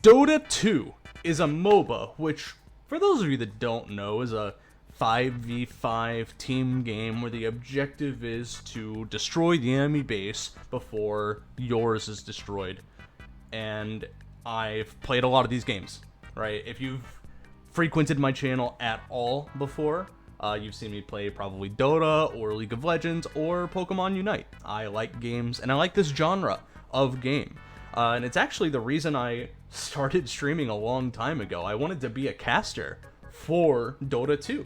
Dota 2 is a MOBA, which, for those of you that don't know, is a 5v5 team game where the objective is to destroy the enemy base before yours is destroyed. And I've played a lot of these games, right? If you've frequented my channel at all before, you've seen me play probably Dota or League of Legends or Pokemon Unite. I like games, and I like this genre of game. And it's actually the reason I started streaming a long time ago. I wanted to be a caster for Dota 2.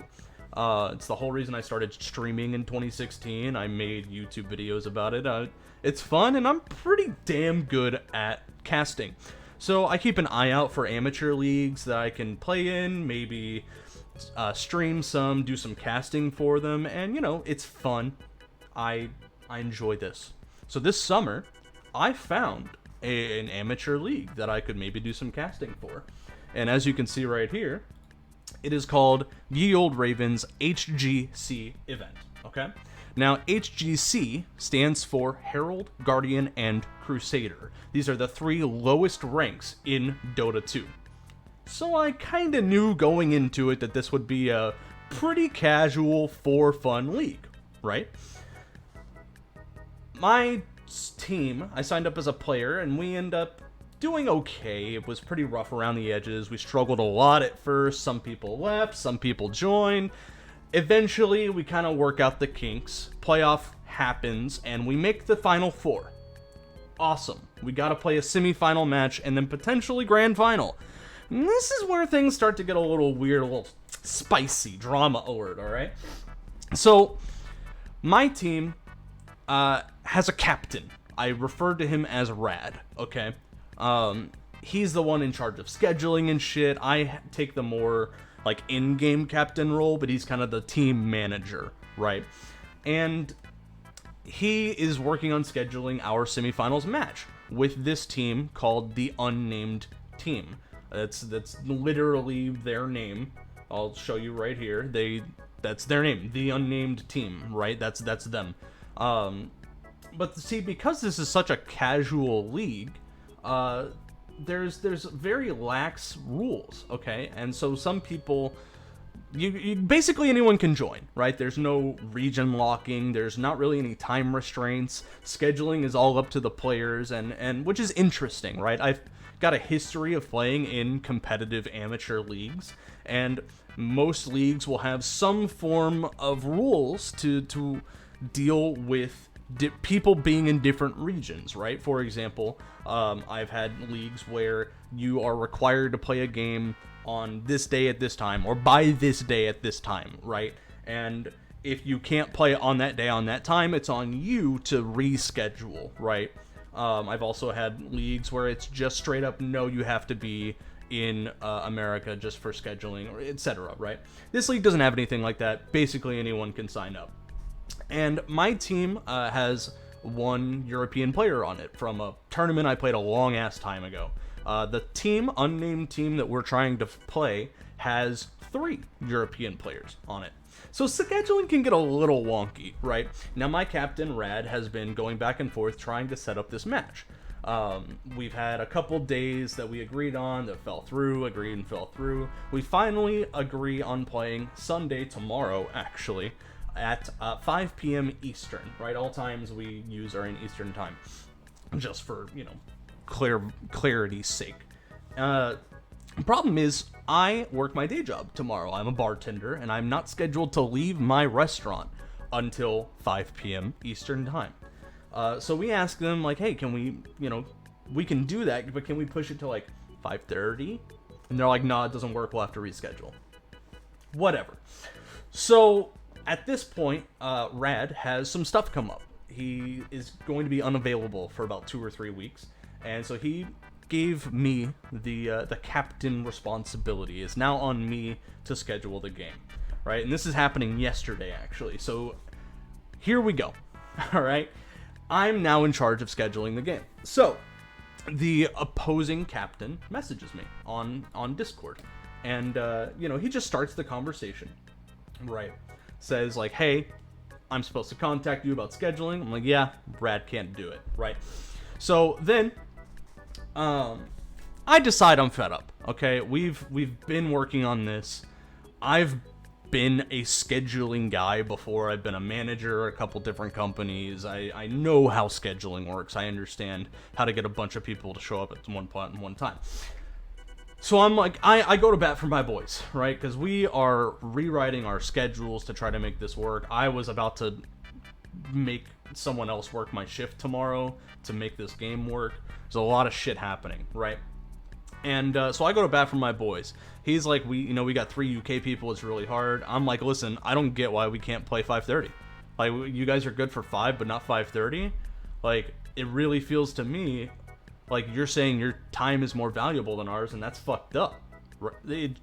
It's the whole reason I started streaming in 2016. I made YouTube videos about it. It's fun, and I'm pretty damn good at casting. So I keep an eye out for amateur leagues that I can play in, maybe stream some, do some casting for them, and you know, it's fun. I enjoy this. So this summer, I found an amateur league that I could maybe do some casting for. And as you can see right here, it is called Ye Olde Raven's HGC event, okay? Now, HGC stands for Herald, Guardian, and Crusader. These are the 3 lowest ranks in Dota 2. So I kinda knew going into it that this would be a pretty casual, for fun league, right? My team, I signed up as a player, and we end up doing okay. It was pretty rough around the edges. We struggled a lot at first. Some people left, some people joined. Eventually, we kind of work out the kinks. Playoff happens, and we make the Final 4. Awesome. We got to play a semifinal match, and then potentially grand final. And this is where things start to get a little weird, a little spicy. Drama alert, alright? So, my team has a captain. I refer to him as Rad, okay? He's the one in charge of scheduling and shit. I take the more, like, in-game captain role, but he's kind of the team manager, right? And he is working on scheduling our semifinals match with this team called the Unnamed Team. That's literally their name. I'll show you right here. That's their name, the Unnamed Team, right? That's them. But see, because this is such a casual league, there's very lax rules, okay? And so some people, you basically anyone can join, right? There's no region locking, there's not really any time restraints. Scheduling is all up to the players, and which is interesting, right? I've got a history of playing in competitive amateur leagues, and most leagues will have some form of rules to deal with people being in different regions, right? For example, I've had leagues where you are required to play a game on this day at this time, or by this day at this time, right? And if you can't play on that day on that time, it's on you to reschedule, right? I've also had leagues where it's just straight up, no, you have to be in America just for scheduling, or etc., right? This league doesn't have anything like that. Basically, anyone can sign up. And my team has one European player on it from a tournament I played a long-ass time ago. The unnamed team that we're trying to play has 3 European players on it. So scheduling can get a little wonky, right? Now, my captain, Rad, has been going back and forth trying to set up this match. We've had a couple days that we agreed on that fell through, agreed and fell through. We finally agree on playing Sunday, tomorrow, actually, at 5 p.m. Eastern, right? All times we use are in Eastern time, just for, you know, clarity's sake. Problem is, I work my day job tomorrow. I'm a bartender, and I'm not scheduled to leave my restaurant until 5 p.m. Eastern time. So we ask them, like, hey, can we, you know, we can do that, but can we push it to, like, 5:30? And they're like, no, it doesn't work, we'll have to reschedule. Whatever. So at this point, Rad has some stuff come up. He is going to be unavailable for about 2 or 3 weeks, and so he gave me the captain responsibility. It's now on me to schedule the game, right? And this is happening yesterday, actually. So here we go. All right, I'm now in charge of scheduling the game. So the opposing captain messages me on Discord, and you know, he just starts the conversation, right? Says like, hey, I'm supposed to contact you about scheduling. I'm like, yeah, Brad can't do it, right? So then I decide I'm fed up. Okay, we've been working on this. I've been a scheduling guy before. I've been a manager at a couple different companies. I know how scheduling works. I understand how to get a bunch of people to show up at one point in one time. So I'm like, I go to bat for my boys, right? Because we are rewriting our schedules to try to make this work. I was about to make someone else work my shift tomorrow to make this game work. There's a lot of shit happening, right? And so I go to bat for my boys. He's like, we got 3 UK people. It's really hard. I'm like, listen, I don't get why we can't play 5:30. Like, you guys are good for 5, but not 5:30. Like, it really feels to me like you're saying your time is more valuable than ours, and that's fucked up.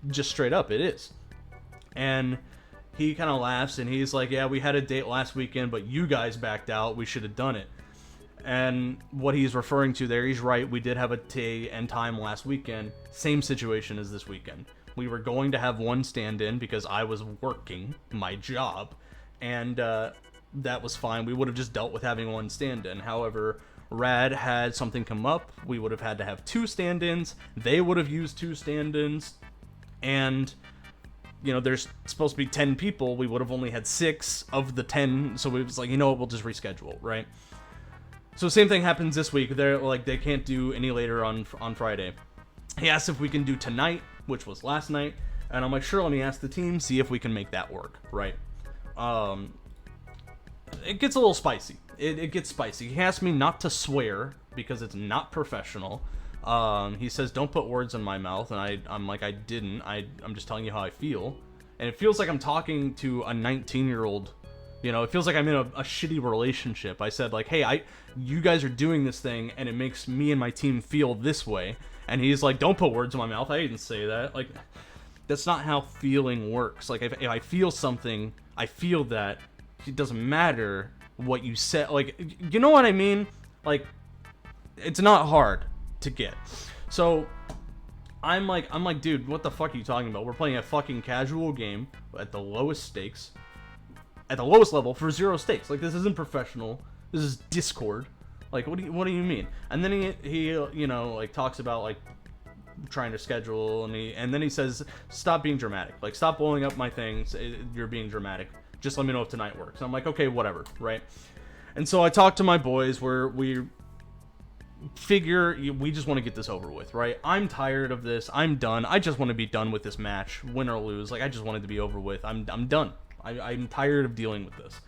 Just straight up, it is. And he kind of laughs, and he's like, yeah, we had a date last weekend, but you guys backed out. We should have done it. And what he's referring to there, he's right. We did have a day and time last weekend. Same situation as this weekend. We were going to have one stand-in because I was working my job, and that was fine. We would have just dealt with having one stand-in. However, Rad had something come up. We would have had to have 2 stand-ins. They would have used 2 stand-ins. And, there's supposed to be 10 people. We would have only had 6 of the 10. So it was like, we'll just reschedule, right? So same thing happens this week. They're like, they can't do any later on Friday. He asked if we can do tonight, which was last night, and I'm like, sure, let me ask the team, see if we can make that work, right? It gets a little spicy. It gets spicy. He asked me not to swear because it's not professional. He says, don't put words in my mouth, and I'm like, I didn't. I'm just telling you how I feel. And it feels like I'm talking to a 19-year-old. It feels like I'm in a shitty relationship. I said, like, hey, you guys are doing this thing, and it makes me and my team feel this way. And he's like, don't put words in my mouth. I didn't say that. Like, that's not how feeling works. Like, if I feel something, I feel that. It doesn't matter what you said. Like, you know what I mean? Like, it's not hard to get. So, I'm like, dude, what the fuck are you talking about? We're playing a fucking casual game at the lowest stakes. At the lowest level for 0 stakes. Like, this isn't professional. This is Discord. Like, what do you mean? And then he talks about, like, trying to schedule, and then he says, stop being dramatic. Like, stop blowing up my things. You're being dramatic. Just let me know if tonight works. And I'm like, okay, whatever, right? And so I talk to my boys where we figure we just want to get this over with, right? I'm tired of this. I'm done. I just want to be done with this match, win or lose. Like, I just want it to be over with. I'm done. I'm tired of dealing with this.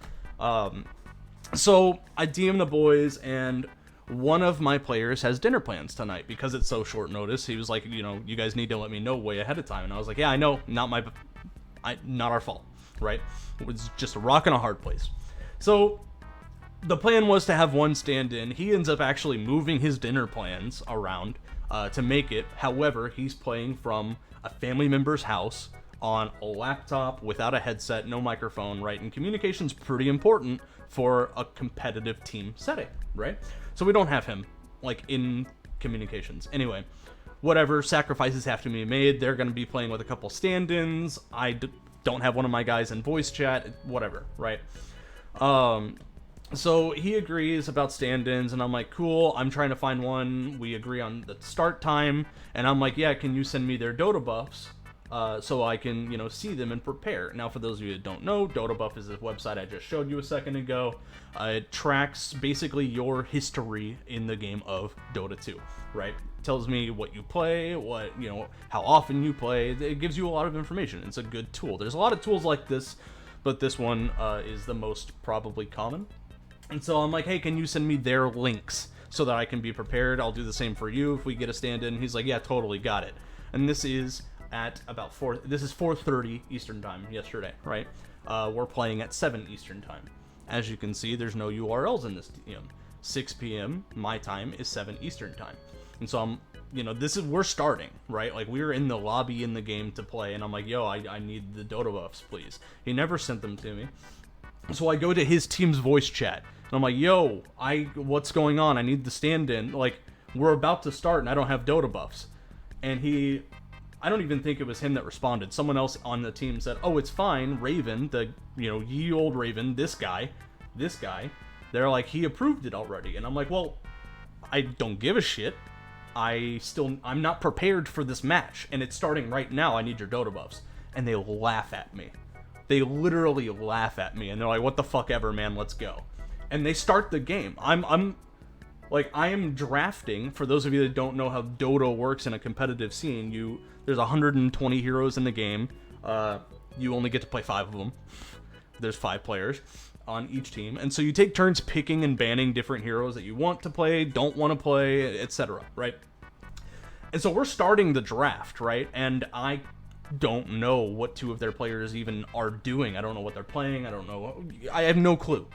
So I DM the boys, and one of my players has dinner plans tonight because it's so short notice. He was like, you guys need to let me know way ahead of time. And I was like, yeah, I know, not our fault, right? It was just a rock and a hard place. So the plan was to have one stand-in. He ends up actually moving his dinner plans around to make it. However, he's playing from a family member's house on a laptop without a headset, no microphone, right? And communication's pretty important for a competitive team setting, right? So we don't have him, like, in communications. Anyway, whatever, sacrifices have to be made. They're going to be playing with a couple stand-ins. Don't have one of my guys in voice chat, whatever, right? So he agrees about stand-ins, and I'm like, cool, I'm trying to find one. We agree on the start time, and I'm like, yeah, can you send me their Dota buffs? So I can, see them and prepare. Now, for those of you that don't know, Dota Buff is a website I just showed you a second ago. It tracks basically your history in the game of Dota 2, right? Tells me what you play, how often you play. It gives you a lot of information. It's a good tool. There's a lot of tools like this, but this one is the most probably common. And so I'm like, hey, can you send me their links so that I can be prepared? I'll do the same for you if we get a stand-in. He's like, yeah, totally, got it. And this is at about 4:30 Eastern time yesterday, right? We're playing at 7 Eastern time. As you can see, there's no URLs in this DM. 6 p.m. my time is 7 Eastern time. And so I'm, we're starting, right? Like, we're in the lobby in the game to play, and I'm like, yo, I need the Dota buffs, please. He never sent them to me. So I go to his team's voice chat, and I'm like, yo, what's going on? I need the stand-in. Like, we're about to start, and I don't have Dota buffs. And I don't even think it was him that responded. Someone else on the team said, oh, it's fine, Raven, Ye Olde Raven, this guy, they're like, he approved it already. And I'm like, well, I don't give a shit. I'm not prepared for this match, and it's starting right now. I need your Dota buffs. And they laugh at me. They literally laugh at me, and they're like, what the fuck ever, man, let's go. And they start the game. I am drafting. For those of you that don't know how Dota works in a competitive scene, there's 120 heroes in the game. You only get to play 5 of them. There's 5 players on each team, and so you take turns picking and banning different heroes that you want to play, don't want to play, etc., right? And so we're starting the draft, right? And I don't know what 2 of their players even are doing. I don't know what they're playing. I don't know. I have no clue,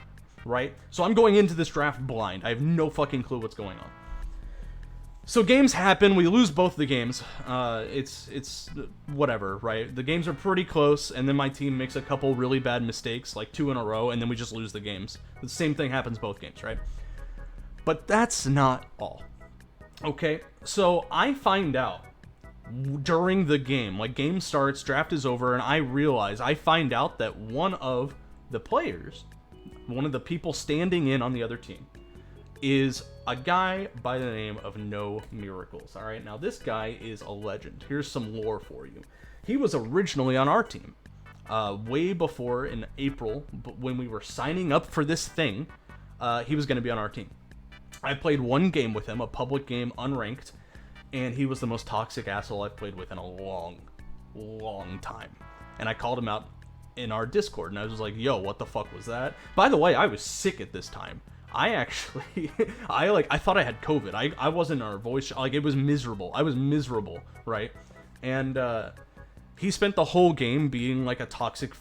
right? So I'm going into this draft blind. I have no fucking clue what's going on. So games happen. We lose both the games. It's whatever, right? The games are pretty close, and then my team makes a couple really bad mistakes, like 2 in a row, and then we just lose the games. The same thing happens both games, right? But that's not all. Okay, so I find out during the game, like game starts, draft is over, and I find out that one of the players, one of the people standing in on the other team, is a guy by the name of No Miracles. All right, now this guy is a legend. Here's some lore for you. He was originally on our team, way before in April, when we were signing up for this thing. He was going to be on our team. I played 1 game with him, a public game, unranked, and he was the most toxic asshole I've played with in a long, long time. And I called him out in our Discord, and I was like, yo, what the fuck was that? By the way, I was sick at this time. I actually, I thought I had COVID. I wasn't our voice, like, it was miserable. I was miserable, right? And he spent the whole game being like a toxic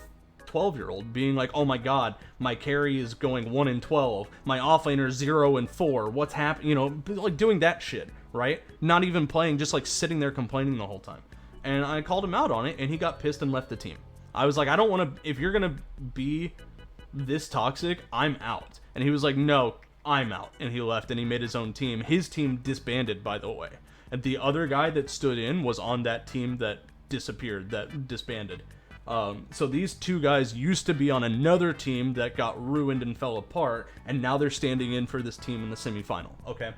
12-year-old, being like, oh my god, my carry is going 1-12, my offlaner 0-4, what's happening, you know, like doing that shit, right? Not even playing, just like sitting there complaining the whole time. And I called him out on it, and he got pissed and left the team. I was like, I don't want to, if you're gonna be this toxic, I'm out. And he was like, no, I'm out. And he left, and he made his own team. His team disbanded, by the way. And the other guy that stood in was on that team that disappeared, that disbanded. So these 2 guys used to be on another team that got ruined and fell apart, and now they're standing in for this team in the semifinal, okay?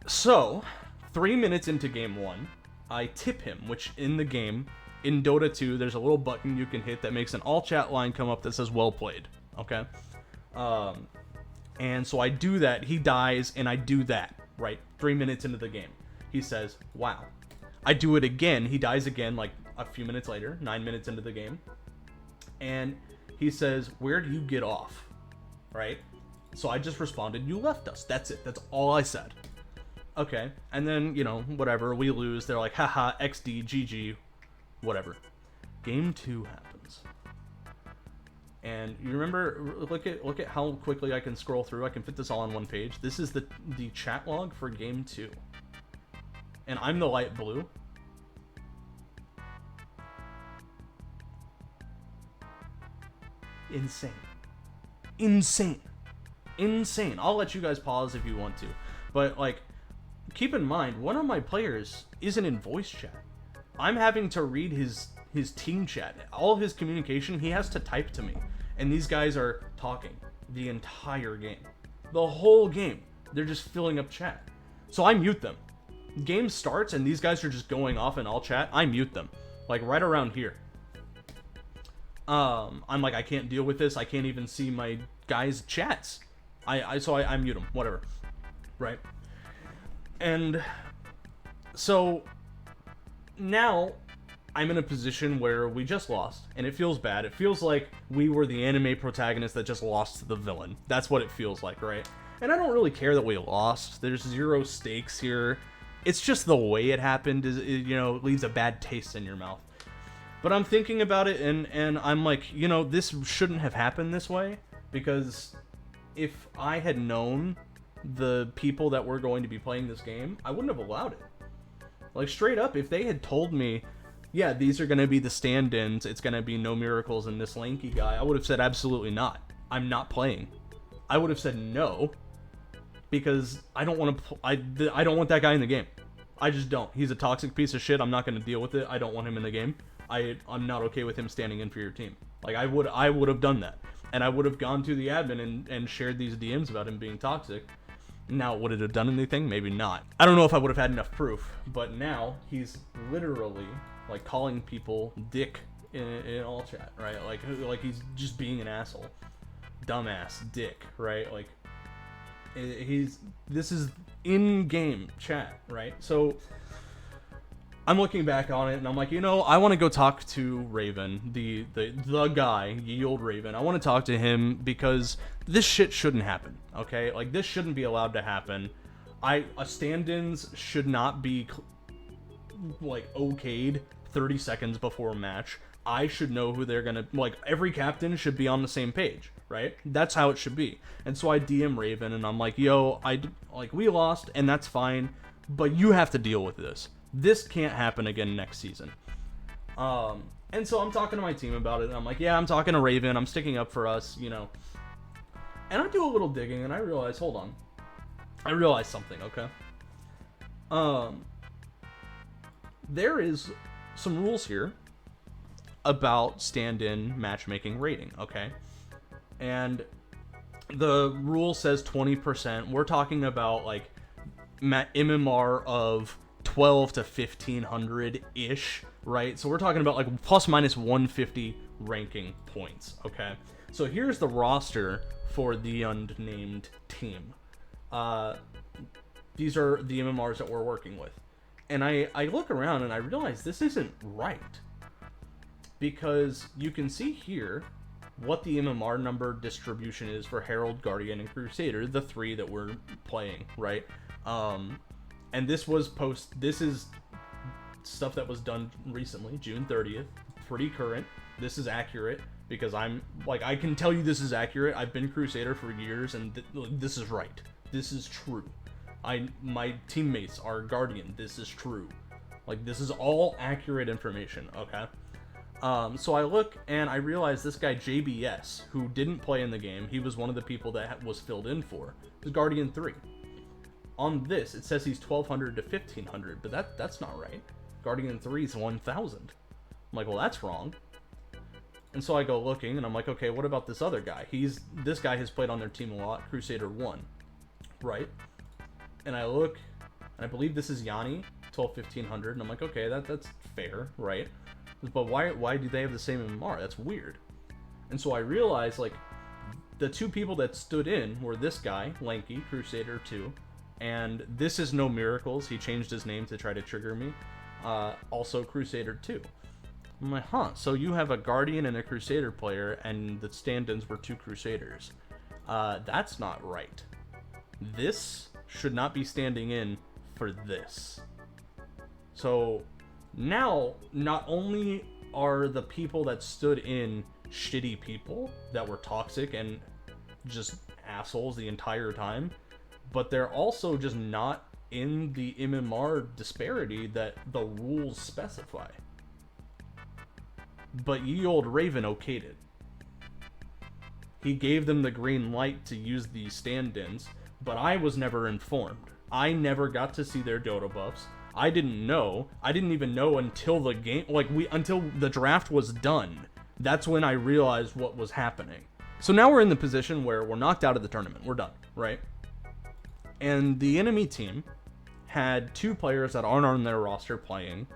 So, 3 minutes into game 1, I tip him, which in the game, in Dota 2, there's a little button you can hit that makes an all chat line come up that says well played, okay? And so I do that, he dies, and I do that, right? 3 minutes into the game. He says, wow. I do it again, he dies again, like a few minutes later, 9 minutes into the game. And he says, where do you get off? Right? So I just responded, you left us. That's it. That's all I said. Okay. And then, you know, whatever, we lose. They're like, haha, XD, GG, whatever. Game 2 happens. And you remember, look at how quickly I can scroll through. I can fit this all on one page. This is the chat log for game 2. And I'm the light blue. Insane. I'll let you guys pause if you want to, but like, keep in mind, one of my players isn't in voice chat. I'm having to read his team chat. All of his communication, he has to type to me, and these guys are talking the entire game, the whole game. They're just filling up chat. So I mute them. Game starts and these guys are just going off in all chat. I mute them, like right around here. I'm like, I can't deal with this. I can't even see my guys' chats. So I mute them, whatever. Right? And so now I'm in a position where we just lost, and it feels bad. It feels like we were the anime protagonist that just lost to the villain. That's what it feels like, right? And I don't really care that we lost. There's 0 stakes here. It's just the way it happened it leaves a bad taste in your mouth. But I'm thinking about it, and I'm like, this shouldn't have happened this way, because if I had known the people that were going to be playing this game, I wouldn't have allowed it. Like, straight up, if they had told me, yeah, these are going to be the stand-ins, it's going to be No Miracles and this lanky guy, I would have said absolutely not. I'm not playing. I would have said no, because I don't want to. I don't want that guy in the game. I just don't. He's a toxic piece of shit. I'm not going to deal with it. I don't want him in the game. I'm not okay with him standing in for your team. Like, I would have done that, and I would have gone to the admin and shared these DMs about him being toxic, Now, would it have done anything? Maybe not. I don't know if I would have had enough proof, but now he's literally like calling people dick in all chat, right? Like he's just being an asshole, dumbass, dick, right? Like this is in-game chat, right? So I'm looking back on it and I'm like, I want to go talk to Raven, the guy, Ye Olde Raven. I want to talk to him because this shit shouldn't happen, okay? Like, this shouldn't be allowed to happen. Stand-ins should not be, like, okayed 30 seconds before a match. I should know who they're gonna, like, every captain should be on the same page, right? That's how it should be. And so I DM Raven and I'm like, yo, we lost and that's fine, but you have to deal with this. This can't happen again next season. And so I'm talking to my team about it, and I'm like, yeah, I'm talking to Raven, I'm sticking up for us, And I do a little digging, and I realize, hold on. I realize something, okay? There is some rules here about stand-in matchmaking rating, okay? And the rule says 20%. We're talking about, like, MMR of 12 to 1500-ish, right? So we're talking about like plus minus 150 ranking points, okay? So here's the roster for the unnamed team. These are the MMRs that we're working with. And I look around and I realize this isn't right. Because you can see here what the MMR number distribution is for Herald, Guardian, and Crusader, the three that we're playing, right? And this is stuff that was done recently, June 30th, pretty current. This is accurate because I can tell you this is accurate. I've been Crusader for years and this is right. This is true. My teammates are Guardian. This is true. Like, this is all accurate information, okay? So I look and I realize this guy JBS, who didn't play in the game, he was one of the people that was filled in for, is Guardian 3. On this, it says he's 1200 to 1500, but that's not right. Guardian 3 is 1000. I'm like, well, that's wrong. And so I go looking, and I'm like, okay, what about this other guy? This guy has played on their team a lot, Crusader 1, right? And I look, and I believe this is Yanni, 1500, and I'm like, okay, that's fair, right? But why do they have the same MMR? That's weird. And so I realized, like, the two people that stood in were this guy, Lanky, Crusader 2, and this is No Miracles. He changed his name to try to trigger me. Also Crusader 2. I'm like, huh, so you have a Guardian and a Crusader player, and the stand-ins were two Crusaders. That's not right. This should not be standing in for this. So now, not only are the people that stood in shitty people that were toxic and just assholes the entire time, but they're also just not in the MMR disparity that the rules specify. But Ye Olde Raven okayed it. He gave them the green light to use these stand-ins, but I was never informed. I never got to see their Dota buffs. I didn't know. I didn't even know until the game, until the draft was done. That's when I realized what was happening. So now we're in the position where we're knocked out of the tournament. We're done, right? And the enemy team had two players that aren't on their roster playing,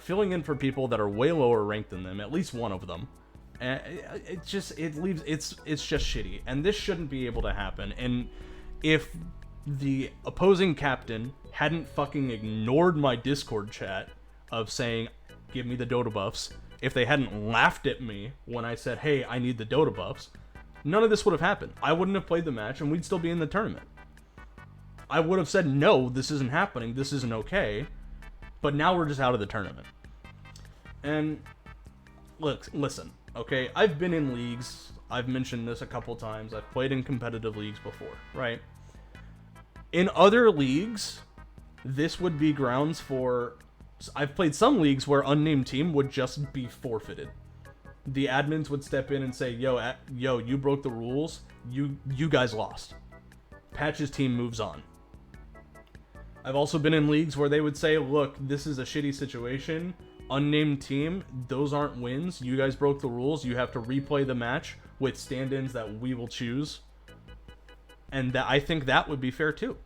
filling in for people that are way lower ranked than them, at least one of them. And it's just shitty. And this shouldn't be able to happen. And if the opposing captain hadn't fucking ignored my Discord chat of saying, give me the Dota buffs, if they hadn't laughed at me when I said, hey, I need the Dota buffs, none of this would have happened. I wouldn't have played the match and we'd still be in the tournament. I would have said, no, this isn't happening, this isn't okay, but now we're just out of the tournament. And look, listen, okay, I've been in leagues, I've mentioned this a couple times, I've played in competitive leagues before, right? In other leagues, this would be grounds for... I've played some leagues where unnamed team would just be forfeited. The admins would step in and say, yo, you broke the rules, you guys lost. Patch's team moves on. I've also been in leagues where they would say, look, this is a shitty situation, unnamed team, those aren't wins, you guys broke the rules, you have to replay the match with stand-ins that we will choose. And that, I think that would be fair too.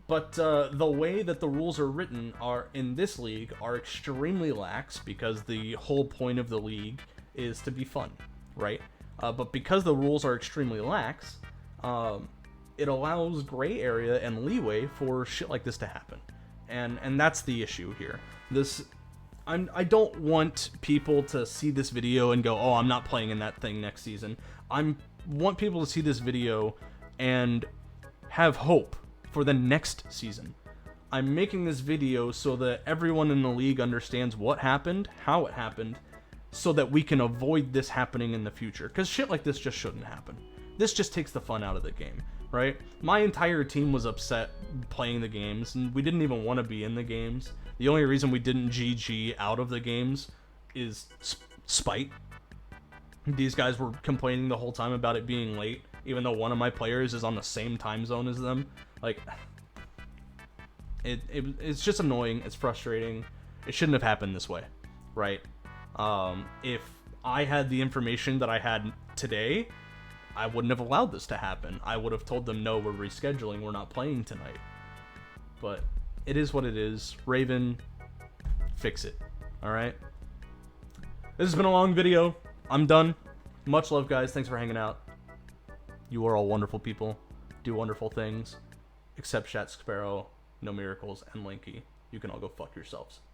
But the way that the rules are written are in this league are extremely lax, because the whole point of the league is to be fun, right? But because the rules are extremely lax, it allows gray area and leeway for shit like this to happen, and that's the issue here. I don't want people to see this video and go, oh, I'm not playing in that thing next season. Want people to see this video and have hope for the next season. I'm making this video so that everyone in the league understands what happened, how it happened, so that we can avoid this happening in the future. Because shit like this just shouldn't happen. This just takes the fun out of the game, right? My entire team was upset playing the games, and we didn't even want to be in the games. The only reason we didn't GG out of the games is spite. These guys were complaining the whole time about it being late, even though one of my players is on the same time zone as them. Like, it's just annoying. It's frustrating. It shouldn't have happened this way, right? If I had the information that I had today, I wouldn't have allowed this to happen. I would have told them, no, we're rescheduling. We're not playing tonight. But it is what it is. Raven, fix it. All right? This has been a long video. I'm done. Much love, guys. Thanks for hanging out. You are all wonderful people. Do wonderful things. Except Shat Sparrow, No Miracles, and Linky. You can all go fuck yourselves.